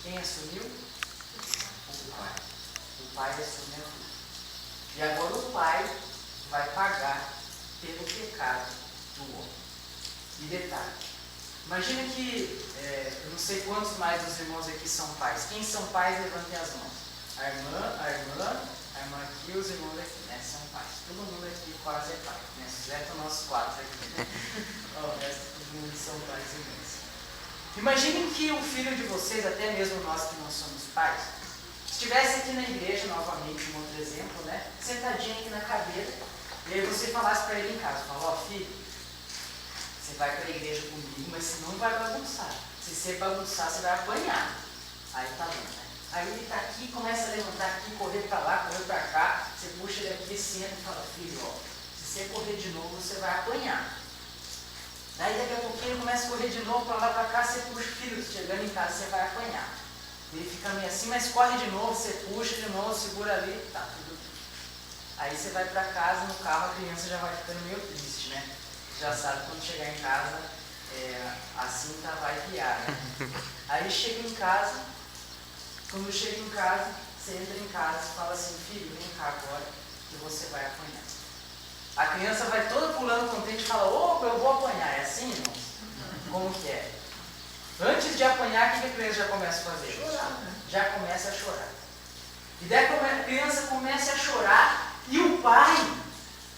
Quem assumiu? O pai. O pai assume a culpa. E agora o pai vai pagar pelo pecado do homem. E detalhe, imagina que, eu não sei quantos mais dos irmãos aqui são pais. Quem são pais, levantem as mãos. A irmã aqui, os irmãos aqui, né? São pais. Todo mundo aqui quase é pai, né? Exceto nós 4 aqui. O resto, todo mundo são pais e mães. Imaginem que o filho de vocês, até mesmo nós que não somos pais, estivesse aqui na igreja, novamente, um outro exemplo, né? Sentadinho aqui na cadeira, e aí você falasse para ele em casa, fala, ó filho, você vai para a igreja comigo, mas você não vai bagunçar. Se você bagunçar, você vai apanhar. Aí tá bom, né? Aí ele tá aqui, começa a levantar aqui, correr para lá, correr para cá, você puxa ele aqui, senta e fala, filho, ó, se você correr de novo, você vai apanhar. Daí daqui a pouquinho ele começa a correr de novo para lá, para cá, você puxa, filho, chegando em casa, você vai apanhar. Ele fica meio assim, mas corre de novo, você puxa de novo, segura ali, tá tudo bem. Aí você vai para casa, no carro a criança já vai ficando meio triste, né? Já sabe quando chegar em casa, a cinta vai guiar, né? Aí chega em casa, quando chega em casa, você entra em casa e fala assim, filho, vem cá agora que você vai apanhar. A criança vai toda pulando contente e fala, opa, eu vou apanhar. É assim, irmãos? Como que é? Antes de apanhar, o que a criança já começa a fazer? Chorar, né? Já começa a chorar. E daí a criança começa a chorar e o pai,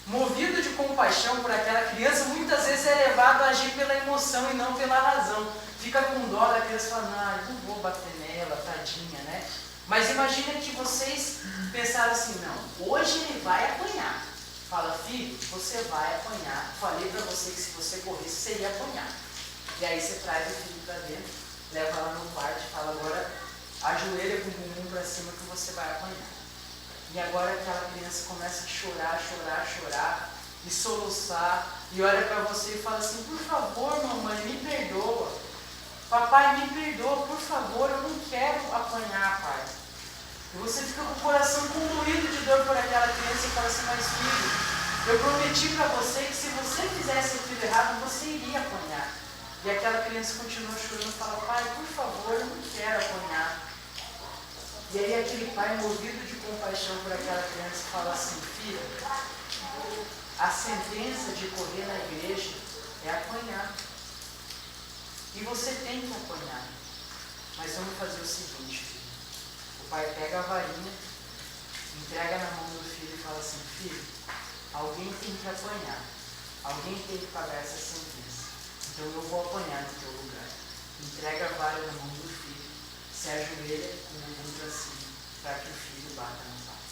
movido de compaixão por aquela criança, muitas vezes é levado a agir pela emoção e não pela razão. Fica com dó da criança e fala, não, não vou bater nela, tadinha, né? Mas imagina que vocês pensaram assim, não, hoje ele vai apanhar. Fala, filho, você vai apanhar. Falei para você que se você corresse, você ia apanhar. E aí você traz o filho para dentro, leva lá no quarto e fala, agora ajoelha com o bumbum para cima que você vai apanhar. E agora aquela criança começa a chorar, e soluçar, e olha para você e fala assim, por favor, mamãe, me perdoa. Papai, me perdoa, por favor, eu não quero apanhar, pai. E você fica com o coração condoído de dor por aquela criança e fala assim, mas filho, eu prometi para você que se você fizesse aquilo errado, você iria apanhar. E aquela criança continua chorando e fala, pai, por favor, eu não quero apanhar. E aí aquele pai, movido de compaixão por aquela criança, fala assim, filha, a sentença de correr na igreja é apanhar. E você tem que apanhar. Mas vamos fazer o seguinte, filho. O pai pega a varinha, entrega na mão do filho e fala assim, filho, alguém tem que apanhar. Alguém tem que pagar essa sentença. Então eu vou apanhar no teu lugar. Entrega a vara na mão do filho, se ajoelha com o bumbum para cima, para que o filho bata no pai.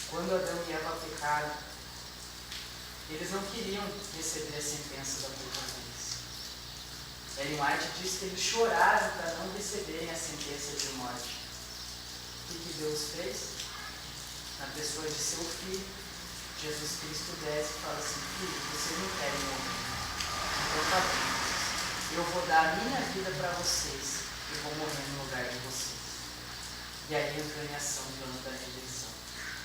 Quando Adão e Eva pecaram, eles não queriam receber a sentença da culpa deles. Ellen White diz que eles choraram para não receberem a sentença de morte. O que Deus fez? Na pessoa de seu filho, Jesus Cristo desce e fala assim, filho, vocês não querem morrer. Então tá bom, eu vou dar a minha vida para vocês e vou morrer no lugar de vocês. E aí entrou em ação o plano da redenção,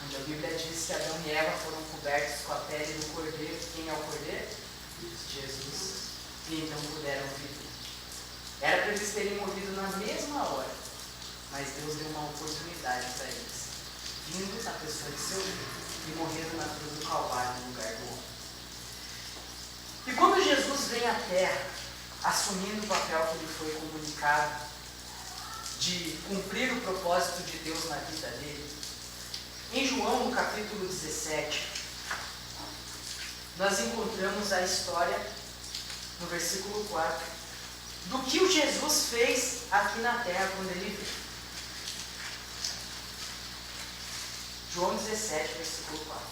onde a Bíblia diz que Adão e Eva foram cobertos com a pele do cordeiro. Quem é o cordeiro? Jesus. E então puderam viver. Era para eles terem morrido na mesma hora, mas Deus deu uma oportunidade para eles, vindo na pessoa de seu filho e morrendo na cruz do Calvário no lugar do homem. E quando Jesus vem à terra, assumindo o papel que lhe foi comunicado, de cumprir o propósito de Deus na vida dele, em João, no capítulo 17, nós encontramos a história, no versículo 4, do que o Jesus fez aqui na terra quando ele veio. João 17, versículo 4.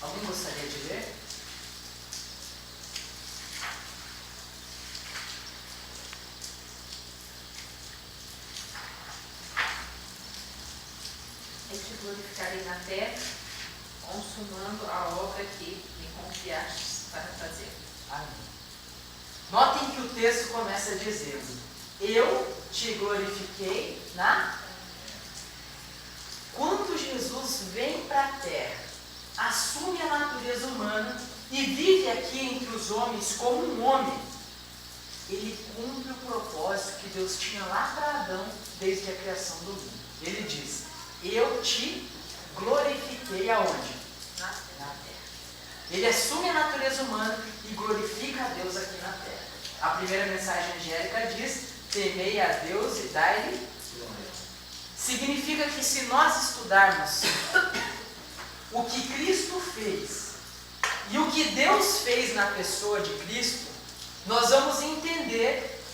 Alguém gostaria de ler? E te glorificarei na terra, consumando a obra que me confiastes para fazer. Amém. Notem que o texto começa dizendo, eu te glorifiquei na... Quando Jesus vem para a terra, assume a natureza humana e vive aqui entre os homens como um homem, ele cumpre o propósito que Deus tinha lá para Adão desde a criação do mundo. Ele diz: eu te glorifiquei aonde? Na Na terra. Ele assume a natureza humana e glorifica a Deus aqui na terra. A primeira mensagem angélica diz: temei a Deus e dai-lhe. Significa que se nós estudarmos o que Cristo fez e o que Deus fez na pessoa de Cristo, nós vamos entender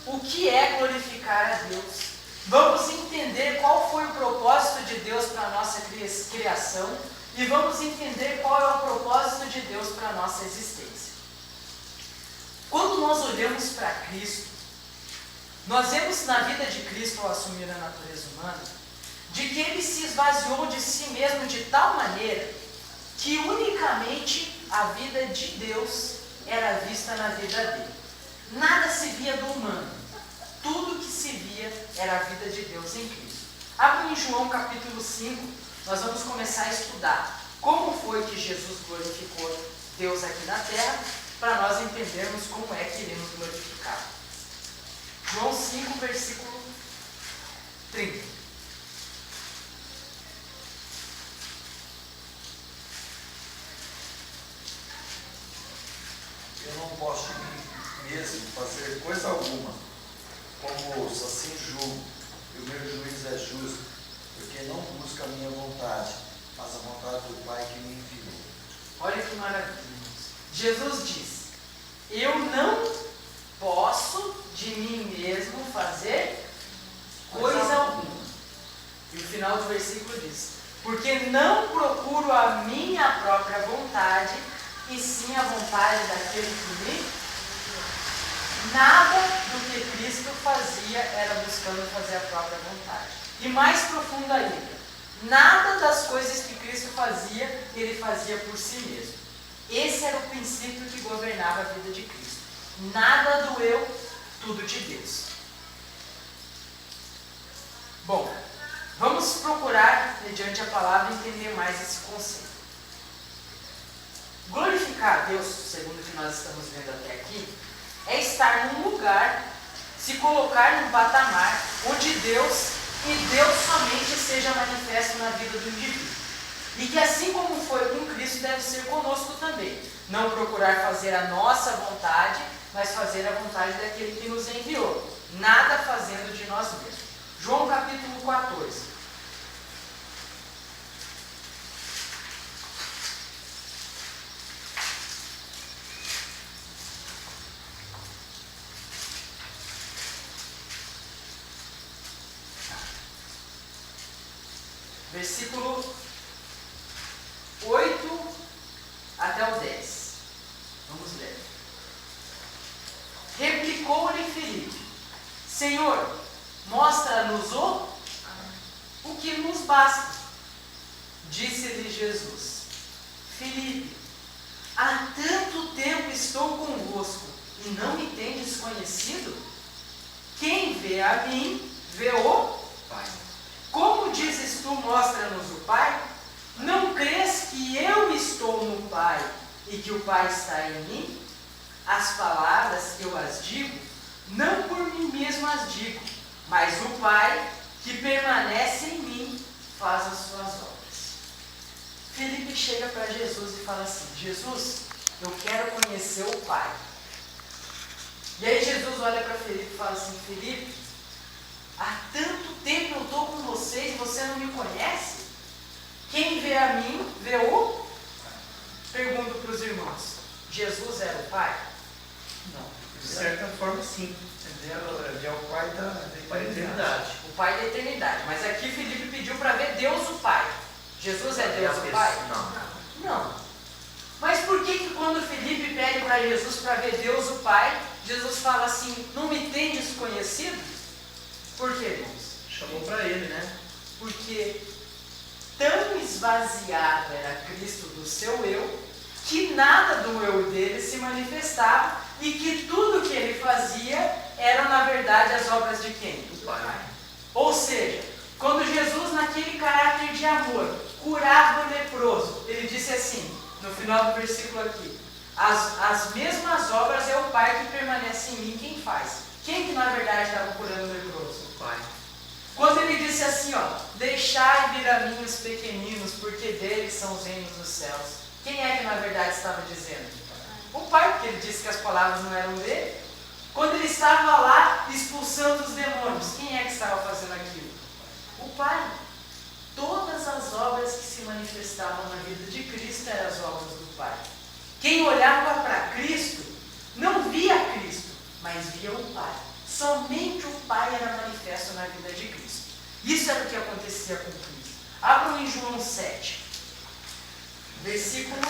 o que é glorificar a Deus. Vamos entender qual foi o propósito de Deus para a nossa criação e vamos entender qual é o propósito de Deus para a nossa existência. Quando nós olhamos para Cristo, nós vemos na vida de Cristo, ao assumir a natureza humana, de que ele se esvaziou de si mesmo de tal maneira que unicamente a vida de Deus era vista na vida dele. Nada se via do humano. Tudo que se via era a vida de Deus em Cristo. Abra em João capítulo 5, nós vamos começar a estudar como foi que Jesus glorificou Deus aqui na terra, para nós entendermos como é que ele nos glorificava. João 5, versículo 30. Eu não posso de mim mesmo fazer coisa alguma, como ouço, assim julgo, e o meu juízo é justo, porque não busca a minha vontade, mas a vontade do Pai que me enviou. Olha que maravilha, irmãos. Jesus diz: eu não posso de mim mesmo fazer coisa alguma. E o final do versículo diz: porque não procuro a minha própria vontade, e sim a vontade daquele que me... Nada do que Cristo fazia era buscando fazer a própria vontade. E mais profundo ainda, nada das coisas que Cristo fazia, ele fazia por si mesmo. Esse era o princípio que governava a vida de Cristo. Nada do eu, tudo de Deus. Bom, vamos procurar, mediante a palavra, entender mais esse conceito. Glorificar a Deus, segundo o que nós estamos vendo até aqui, é estar num lugar, se colocar num patamar onde Deus e Deus somente seja manifesto na vida do indivíduo. E que assim como foi com Cristo, deve ser conosco também. Não procurar fazer a nossa vontade, mas fazer a vontade daquele que nos enviou. Nada fazendo de nós mesmos. João capítulo 14. Versículo 8 até o 10. Vamos ler. Replicou-lhe Filipe: Senhor, mostra-nos o que nos basta. Disse-lhe Jesus: Filipe, há tanto tempo estou convosco e não me tendes conhecido? Quem vê a mim, vê o Pai. Como dizes tu, mostra-nos o Pai? Não crês que eu estou no Pai e que o Pai está em mim? As palavras eu as digo, não por mim mesmo as digo, mas o Pai que permanece em mim faz as suas obras. Filipe chega para Jesus e fala assim: Jesus, eu quero conhecer o Pai. E aí Jesus olha para Filipe e fala assim: Filipe, há tanto tempo eu estou com vocês e você não me conhece? Quem vê a mim, vê o... Pergunto para os irmãos: Jesus era o Pai? Não, de certa forma sim. Ele é o Pai da eternidade. O Pai da eternidade. Mas aqui Filipe pediu para ver Deus o Pai. Jesus é Deus o Pai? Não. Mas por que quando Filipe pede para Jesus para ver Deus o Pai, Jesus fala assim: não me tendes conhecido? Por quê, irmãos? Chamou para ele, né? Porque tão esvaziado era Cristo do seu eu, que nada do eu dele se manifestava e que tudo que ele fazia eram, na verdade, as obras de quem? Do Pai. Ou seja, quando Jesus, naquele caráter de amor, curava o leproso, ele disse assim, no final do versículo aqui: as mesmas obras é o Pai que permanece em mim quem faz. Quem que na verdade estava curando o leproso? O Pai. Quando ele disse assim, ó, deixai vir a mim os pequeninos, porque deles são os reinos dos céus. Quem é que na verdade estava dizendo? O Pai, porque ele disse que as palavras não eram dele. Quando ele estava lá expulsando os demônios, quem é que estava fazendo aquilo? O Pai. Todas as obras que se manifestavam na vida de Cristo eram as obras do Pai. Quem olhava para Cristo não via Cristo, mas via o Pai. Somente o Pai era manifesto na vida de Cristo. Isso era o que acontecia com Cristo. Abram em João 7, versículo